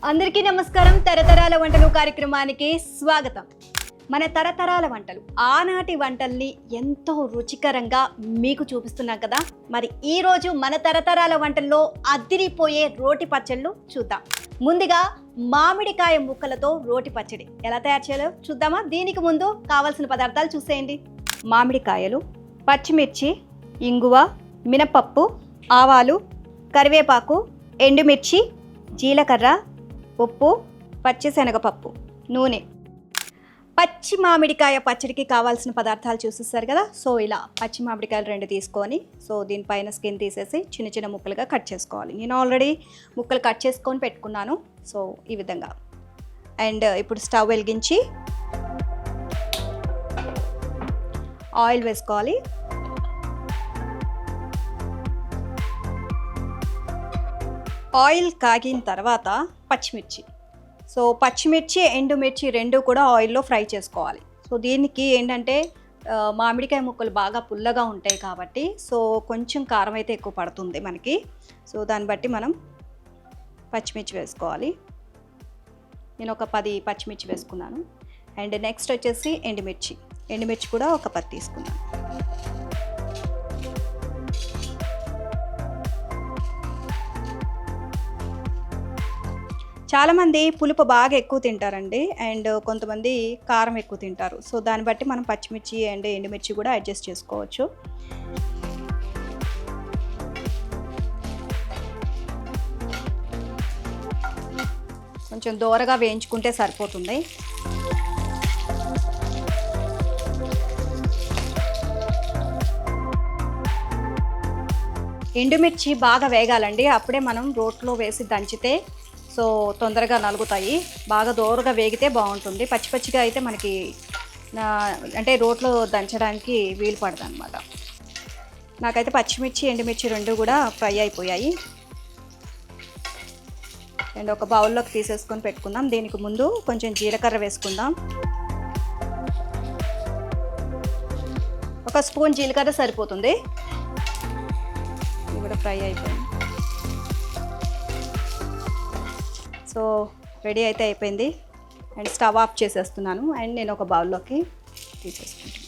అందరికీ నమస్కారం. తరతరాల వంటలు కార్యక్రమానికి స్వాగతం. మన తరతరాల వంటలు, ఆనాటి వంటల్ని ఎంతో రుచికరంగా మీకు చూపిస్తున్నాం కదా. మరి ఈరోజు మన తరతరాల వంటల్లో అదిరిపోయే రోటి పచ్చళ్ళు చూద్దాం. ముందుగా మామిడికాయ ముక్కలతో రోటి పచ్చడి ఎలా తయారు చేయాలో చూద్దామా? దీనికి ముందు కావాల్సిన పదార్థాలు చూసేయండి. మామిడికాయలు, పచ్చిమిర్చి, ఇంగువ, మినపప్పు, ఆవాలు, కరివేపాకు, ఎండుమిర్చి, జీలకర్ర, ఉప్పు, పచ్చిశనగపప్పు, నూనె. పచ్చి మామిడికాయ పచ్చడికి కావాల్సిన పదార్థాలు చూసేస్తారు కదా. సో ఇలా పచ్చి మామిడికాయలు 2 తీసుకొని, సో దీనిపైన స్కిన్ తీసేసి చిన్న చిన్న ముక్కలుగా కట్ చేసుకోవాలి. నేను ఆల్రెడీ ముక్కలు కట్ చేసుకొని పెట్టుకున్నాను. సో ఈ విధంగా. అండ్ ఇప్పుడు స్టవ్ వెలిగించి ఆయిల్ వేసుకోవాలి. ఆయిల్ కాగిన తర్వాత పచ్చిమిర్చి, సో పచ్చిమిర్చి, ఎండుమిర్చి 2 కూడా ఆయిల్లో ఫ్రై చేసుకోవాలి. సో దీనికి ఏంటంటే మామిడికాయ ముక్కలు బాగా పుల్లగా ఉంటాయి కాబట్టి సో కొంచెం కారం అయితే ఎక్కువ పడుతుంది మనకి. సో దాన్ని బట్టి మనం పచ్చిమిర్చి వేసుకోవాలి. నేను ఒక 10 పచ్చిమిర్చి వేసుకున్నాను. అండ్ నెక్స్ట్ వచ్చేసి ఎండుమిర్చి కూడా ఒక 10 తీసుకున్నాను. చాలామంది పులుపు బాగా ఎక్కువ తింటారండి, అండ్ కొంతమంది కారం ఎక్కువ తింటారు. సో దాన్ని బట్టి మనం పచ్చిమిర్చి అండ్ ఎండుమిర్చి కూడా అడ్జస్ట్ చేసుకోవచ్చు. కొంచెం దోరగా వేయించుకుంటే సరిపోతుంది. ఎండుమిర్చి బాగా వేగాలండి, అప్పుడే మనం రోట్లో వేసి దంచితే సో తొందరగా నలుగుతాయి. బాగా దోరగా వేగితే బాగుంటుంది. పచ్చి పచ్చిగా అయితే మనకి అంటే రోట్లో దంచడానికి వీలు పడదు అనమాట. నాకైతే పచ్చిమిర్చి, ఎండుమిర్చి 2 కూడా ఫ్రై అయిపోయాయి. అండ్ ఒక బౌల్లోకి తీసేసుకొని పెట్టుకుందాం. దీనికి ముందు కొంచెం జీలకర్ర వేసుకుందాం. ఒక స్పూన్ జీలకర్ర సరిపోతుంది. ఇది కూడా ఫ్రై అయిపోయింది. సో రెడీ అయితే అయిపోయింది. అండ్ స్టవ్ ఆఫ్ చేసేస్తున్నాను. అండ్ నేను ఒక బౌల్లోకి తీసేసుకుంటాను.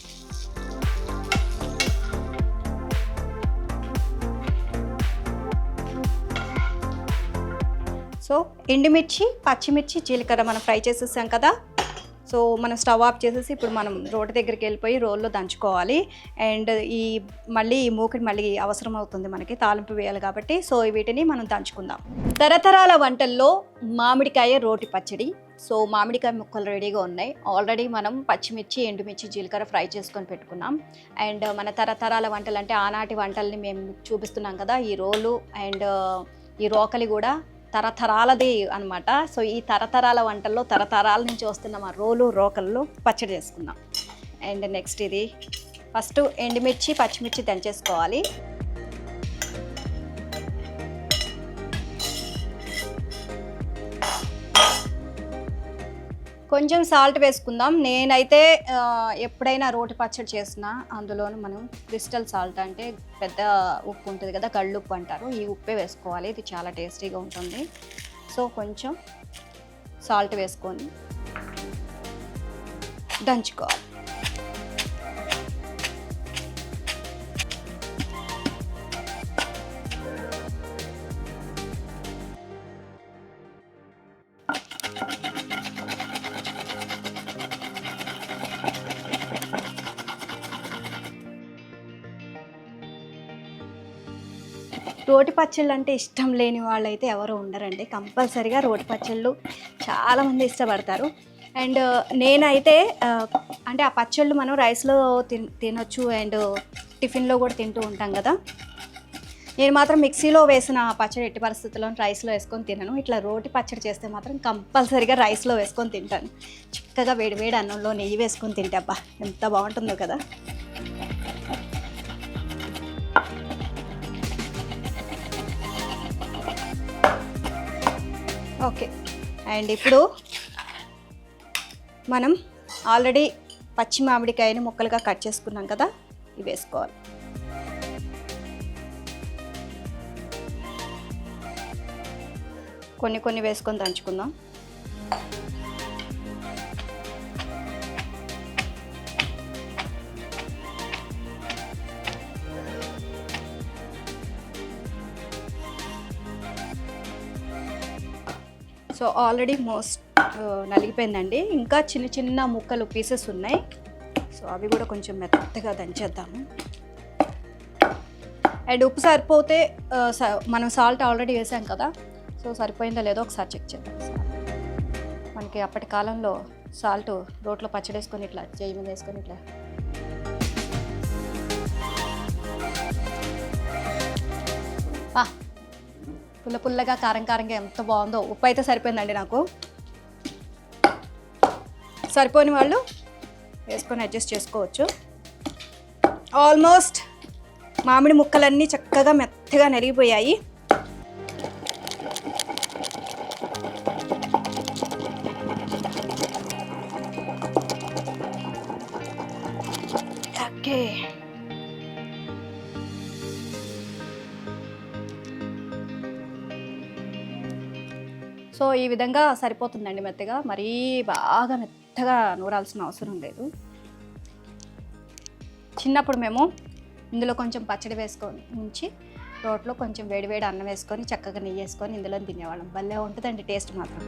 సో ఎండుమిర్చి, పచ్చిమిర్చి, జీలకర్ర మనం ఫ్రై చేసేసాం కదా. సో మనం స్టవ్ ఆఫ్ చేసేసి ఇప్పుడు మనం రోటి దగ్గరికి వెళ్ళిపోయి రోల్లో దంచుకోవాలి. అండ్ మళ్ళీ ఈ మూకిడి మళ్ళీ అవసరం అవుతుంది మనకి, తాలింపు వేయాలి కాబట్టి. సో వీటిని మనం దంచుకుందాం. తరతరాల వంటల్లో మామిడికాయ రోటి పచ్చడి. సో మామిడికాయ ముక్కలు రెడీగా ఉన్నాయి. ఆల్రెడీ మనం పచ్చిమిర్చి, ఎండుమిర్చి, జీలకర్ర ఫ్రై చేసుకొని పెట్టుకున్నాం. అండ్ మన తరతరాల వంటలు అంటే ఆనాటి వంటల్ని మేము చూపిస్తున్నాం కదా. ఈ రోలు అండ్ ఈ రోకలి కూడా తరతరాలది అనమాట. సో ఈ తరతరాల వంటల్లో తరతరాల నుంచి వస్తున్న మా రోలు, రోకల్లో పచ్చడి చేసుకుందాం. అండ్ నెక్స్ట్ ఇది ఫస్ట్ ఎండుమిర్చి, పచ్చిమిర్చి దంచేసుకోవాలి. కొంచెం సాల్ట్ వేసుకుందాం. నేనైతే ఎప్పుడైనా రోటి పచ్చడి చేసినా అందులోనూ మనం క్రిస్టల్ సాల్ట్ అంటే పెద్ద ఉప్పు ఉంటుంది కదా, కళ్ళుప్పు అంటారు, ఈ ఉప్పే వేసుకోవాలి. ఇది చాలా టేస్టీగా ఉంటుంది. సో కొంచెం సాల్ట్ వేసుకొని దంచుకోవాలి. రోటి పచ్చళ్ళు అంటే ఇష్టం లేని వాళ్ళైతే ఎవరు ఉండరండి. కంపల్సరీగా రోటి పచ్చళ్ళు చాలామంది ఇష్టపడతారు. అండ్ నేనైతే అంటే ఆ పచ్చళ్ళు మనం రైస్లో తినొచ్చు అండ్ టిఫిన్లో కూడా తింటూ ఉంటాం కదా. నేను మాత్రం మిక్సీలో వేసిన పచ్చడి ఎట్టి పరిస్థితుల్లో రైస్లో వేసుకొని తినను. ఇట్లా రోటి పచ్చడి చేస్తే మాత్రం కంపల్సరీగా రైస్లో వేసుకొని తింటాను. చిక్కగా వేడి అన్నంలో నెయ్యి వేసుకొని తింటే అబ్బా ఎంత బాగుంటుందో కదా. ఓకే. అండ్ ఇప్పుడు మనం ఆల్రెడీ పచ్చి మామిడికాయని ముక్కలుగా కట్ చేసుకున్నాం కదా, ఇవి వేసుకోవాలి. కొన్ని కొన్ని వేసుకొని దంచుకుందాం. So already నలిగిపోయిందండి. ఇంకా చిన్న చిన్న ముక్కలు పీసెస్ ఉన్నాయి. సో అవి కూడా కొంచెం మెత్తగా దంచేద్దాము. అండ్ ఉప్పు సరిపోతే మనం సాల్ట్ ఆల్రెడీ వేసాం కదా, సో సరిపోయిందో లేదో ఒకసారి చెక్ చేద్దాం. మనకి అప్పటి కాలంలో సాల్ట్ రోట్లో పచ్చడి వేసుకొని ఇట్లా చేయి మీద వేసుకొని ఇట్లా పుల్లగా కారం కారంగా ఎంత బాగుందో. ఉప్పు అయితే సరిపోయిందండి నాకు. సరిపోని వాళ్ళు వేసుకొని అడ్జస్ట్ చేసుకోవచ్చు. ఆల్మోస్ట్ మామిడి ముక్కలన్నీ చక్కగా మెత్తగా నలిగిపోయాయి. ఓకే, సో ఈ విధంగా సరిపోతుందండి మెత్తగా. మరీ బాగా మెత్తగా నూరాల్సిన అవసరం లేదు. చిన్నప్పుడు మేము ఇందులో కొంచెం పచ్చడి వేసుకొని ఉంచి రోట్లో కొంచెం వేడివేడి అన్నం వేసుకొని చక్కగా నెయ్యి వేసుకొని ఇందులో తినేవాళ్ళం. భలే ఉంటుందండి టేస్ట్ మాత్రం.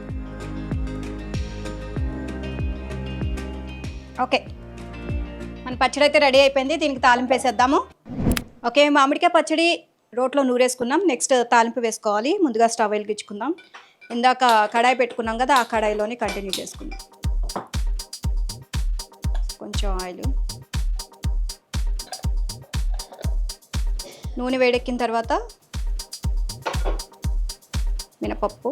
ఓకే, మన పచ్చడి అయితే రెడీ అయిపోయింది. దీనికి తాలింపు వేసేద్దాము. ఓకే, మామిడికాయ పచ్చడి రోట్లో నూరేసుకున్నాం. నెక్స్ట్ తాలింపు వేసుకోవాలి. ముందుగా స్టవ్ వెలిగించుకుందాం. ఇందాక కడాయి పెట్టుకున్నాం కదా, ఆ కడాయిలోనే కంటిన్యూ చేసుకుందాం. కొంచెం ఆయిల్, నూనె వేడెక్కిన తర్వాత మినపప్పు,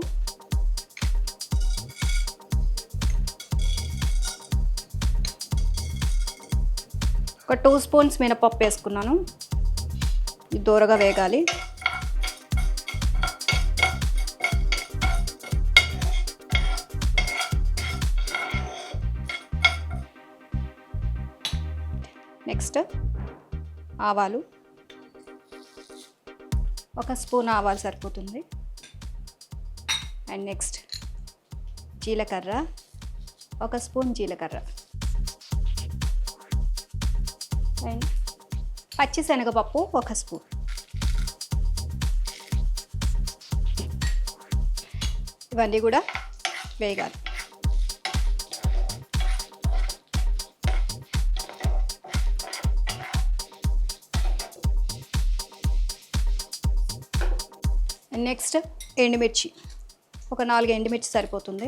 ఒక 2 స్పూన్స్ మినపప్పు వేసుకున్నాను. ఇది దూరగా వేగాలి. నెక్స్ట్ ఆవాలు, 1 స్పూన్ ఆవాలు సరిపోతుంది. అండ్ నెక్స్ట్ జీలకర్ర, 1 స్పూన్ జీలకర్ర. అండ్ పచ్చిశనగపప్పు 1 స్పూన్. ఇవన్నీ కూడా వేగాలి. నెక్స్ట్ ఎండుమిర్చి, ఒక 4 ఎండుమిర్చి సరిపోతుంది.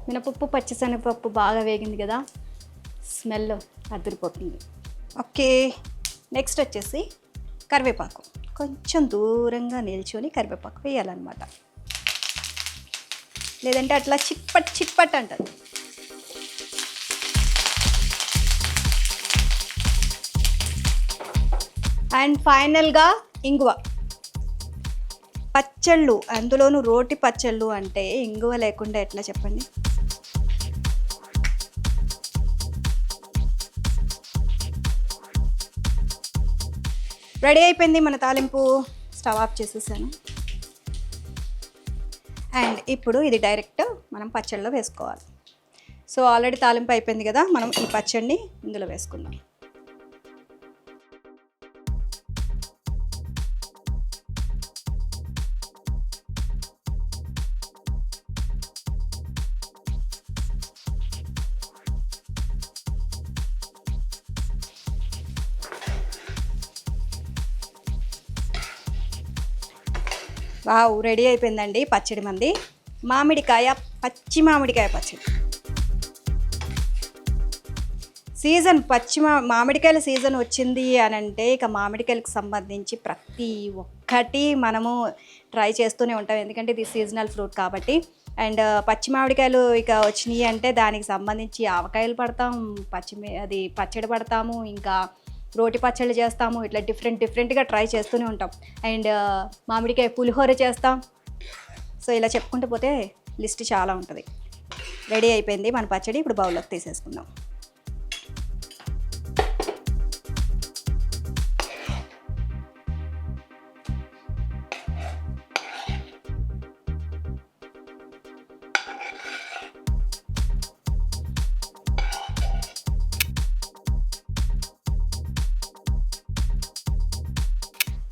మినపప్పు పచ్చిశనగపప్పు బాగా వేగింది కదా, స్మెల్ అదిరిపోతుంది. ఓకే, నెక్స్ట్ వచ్చేసి కరివేపాకు. కొంచెం దూరంగా నిల్చొని కరివేపాకు వేయాలన్నమాట, లేదంటే అట్లా చిట్పట్ చిట్పట్ అంటారు. అండ్ ఫైనల్గా ఇంగువ. పచ్చళ్ళు, అందులోనూ రోటి పచ్చళ్ళు అంటే ఇంగువ లేకుండా ఎట్లా చెప్పండి. రెడీ అయిపోయింది మన తాలింపు. స్టవ్ ఆఫ్ చేసేసాను. అండ్ ఇప్పుడు ఇది డైరెక్ట్ మనం పచ్చళ్ళలో వేసుకోవాలి. సో ఆల్రెడీ తాలింపు అయిపోయింది కదా, మనం ఈ పచ్చడిని ఇందులో వేసుకుందాం. వావ్, రెడీ అయిపోయిందండి పచ్చడి మంది. మామిడికాయ, పచ్చి మామిడికాయ పచ్చడి. సీజన్ మామిడికాయల సీజన్ వచ్చింది అని అంటే ఇక మామిడికాయలకు సంబంధించి ప్రతి ఒక్కటి మనము ట్రై చేస్తూనే ఉంటాం, ఎందుకంటే ఇది సీజనల్ ఫ్రూట్ కాబట్టి. అండ్ పచ్చి మామిడికాయలు ఇక వచ్చినాయి అంటే దానికి సంబంధించి ఆవకాయలు పడతాం, పచ్చడి పడతాము, ఇంకా రోటి పచ్చళ్ళు చేస్తాము. ఇట్లా డిఫరెంట్గా ట్రై చేస్తూనే ఉంటాం. అండ్ మామిడికాయ పులిహోర చేస్తాం. సో ఇలా చెప్పుకుంటూ పోతే లిస్ట్ చాలా ఉంటుంది. రెడీ అయిపోయింది మన పచ్చడి. ఇప్పుడు బౌల్లోకి తీసేసుకుందాం.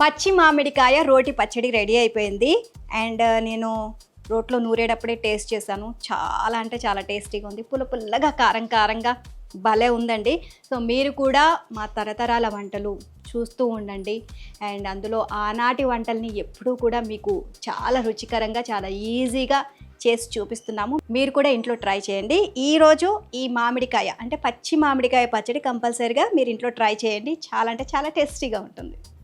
పచ్చి మామిడికాయ రోటి పచ్చడి రెడీ అయిపోయింది. అండ్ నేను రోట్లో నూరేటప్పుడే టేస్ట్ చేశాను. చాలా అంటే చాలా టేస్టీగా ఉంది. పుల్లగా కారం కారంగా భలే ఉందండి. సో మీరు కూడా మా తరతరాల వంటలు చూస్తూ ఉండండి. అండ్ అందులో ఆనాటి వంటల్ని ఎప్పుడూ కూడా మీకు చాలా రుచికరంగా చాలా ఈజీగా చేసి చూపిస్తున్నాము. మీరు కూడా ఇంట్లో ట్రై చేయండి. ఈరోజు ఈ మామిడికాయ అంటే పచ్చి మామిడికాయ పచ్చడి కంపల్సరీగా మీరు ఇంట్లో ట్రై చేయండి. చాలా అంటే చాలా టేస్టీగా ఉంటుంది.